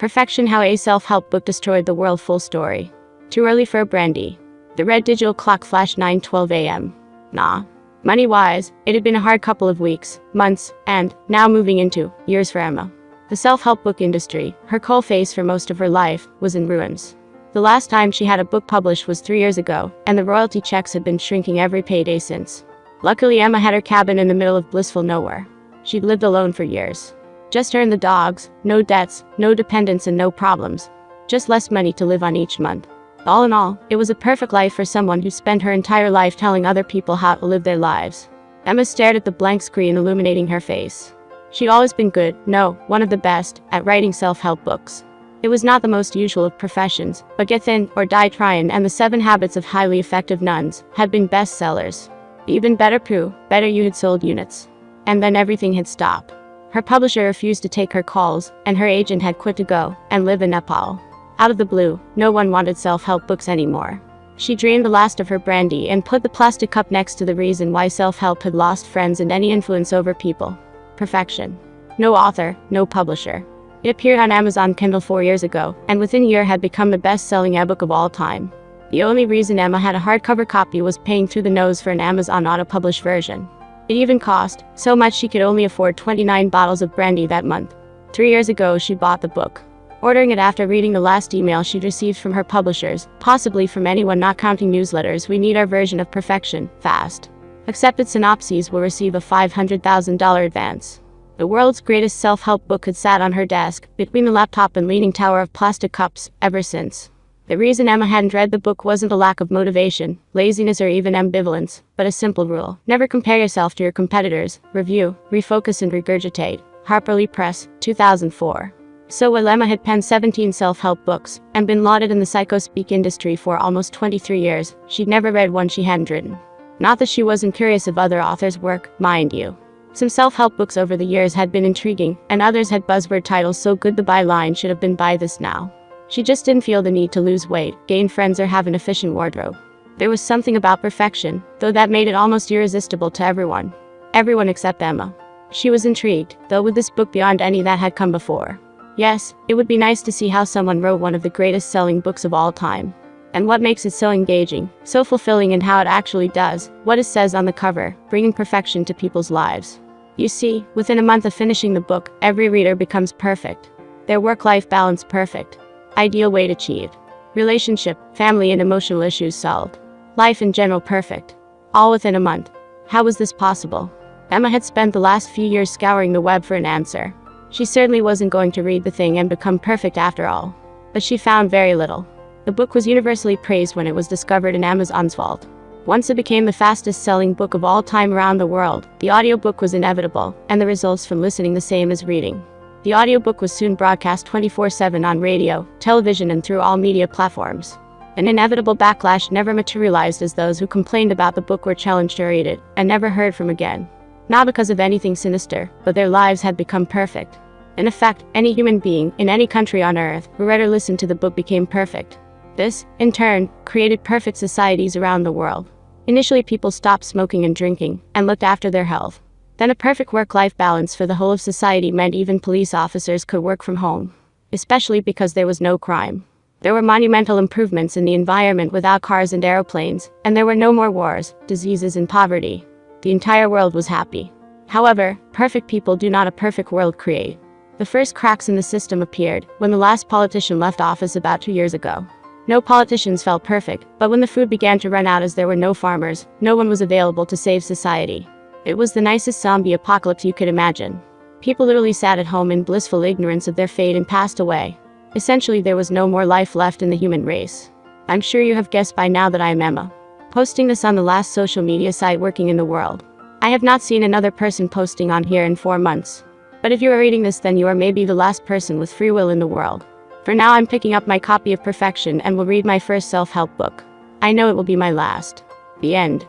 Perfection: How a Self-Help Book Destroyed the World. Full story. Too early for a brandy. The red digital clock flashed 9:12 a.m. Nah. Money-wise, it had been a hard couple of weeks, months, and, now moving into, years for Emma. The self-help book industry, her coalface for most of her life, was in ruins. The last time she had a book published was 3 years ago, and the royalty checks had been shrinking every payday since. Luckily, Emma had her cabin in the middle of blissful nowhere. She'd lived alone for years. Just her and the dogs, no debts, no dependents, and no problems. Just less money to live on each month. All in all, it was a perfect life for someone who spent her entire life telling other people how to live their lives. Emma stared at the blank screen illuminating her face. She'd always been good, no, one of the best, at writing self-help books. It was not the most usual of professions, but Get Thin or Die Tryin' and The 7 Habits of Highly Effective Nuns had been bestsellers. Even better Pooh, better you had sold units. And then everything had stopped. Her publisher refused to take her calls, and her agent had quit to go and live in Nepal. Out of the blue, no one wanted self-help books anymore. She drained the last of her brandy and put the plastic cup next to the reason why self-help had lost friends and any influence over people. Perfection. No author, no publisher. It appeared on Amazon Kindle 4 years ago, and within a year had become the best-selling ebook of all time. The only reason Emma had a hardcover copy was paying through the nose for an Amazon auto-published version. It even cost so much she could only afford 29 bottles of brandy that month. 3 years ago she bought the book, ordering it after reading the last email she'd received from her publishers, possibly from anyone not counting newsletters. We need our version of perfection, fast. Accepted synopses will receive a $500,000 advance. The world's greatest self-help book had sat on her desk, between the laptop and leaning tower of plastic cups, ever since. The reason Emma hadn't read the book wasn't a lack of motivation, laziness, or even ambivalence, but a simple rule. Never compare yourself to your competitors. Review, refocus, and regurgitate. Harper Lee Press, 2004. So while Emma had penned 17 self-help books, and been lauded in the psychospeak industry for almost 23 years, she'd never read one she hadn't written. Not that she wasn't curious of other authors' work, mind you. Some self-help books over the years had been intriguing, and others had buzzword titles so good the byline should have been "Buy this now." She just didn't feel the need to lose weight, gain friends, or have an efficient wardrobe. There was something about perfection, though, that made it almost irresistible to everyone. Everyone except Emma. She was intrigued, though, with this book beyond any that had come before. Yes, it would be nice to see how someone wrote one of the greatest selling books of all time. And what makes it so engaging, so fulfilling, and how it actually does what it says on the cover, bringing perfection to people's lives. You see, within a month of finishing the book, every reader becomes perfect. Their work-life balance perfect. Ideal weight achieved. Relationship, family, and emotional issues solved. Life in general perfect. All within a month. How was this possible? Emma had spent the last few years scouring the web for an answer. She certainly wasn't going to read the thing and become perfect after all. But she found very little. The book was universally praised when it was discovered in Amazon's vault. Once it became the fastest-selling book of all time around the world, the audiobook was inevitable, and the results from listening the same as reading. The audiobook was soon broadcast 24/7 on radio, television, and through all media platforms. An inevitable backlash never materialized, as those who complained about the book were challenged to read it, and never heard from again. Not because of anything sinister, but their lives had become perfect. In effect, any human being, in any country on earth, who read or listened to the book became perfect. This, in turn, created perfect societies around the world. Initially, people stopped smoking and drinking, and looked after their health. Then a perfect work-life balance for the whole of society meant even police officers could work from home. Especially because there was no crime. There were monumental improvements in the environment without cars and aeroplanes, and there were no more wars, diseases, and poverty. The entire world was happy. However, perfect people do not a perfect world create. The first cracks in the system appeared when the last politician left office about 2 years ago. No politicians felt perfect, but when the food began to run out, as there were no farmers, no one was available to save society. It was the nicest zombie apocalypse you could imagine. People literally sat at home in blissful ignorance of their fate and passed away. Essentially, there was no more life left in the human race. I'm sure you have guessed by now that I am Emma, posting this on the last social media site working in the world. I have not seen another person posting on here in 4 months. But if you are reading this, then you are maybe the last person with free will in the world. For now, I'm picking up my copy of Perfection and will read my first self-help book. I know it will be my last. The end.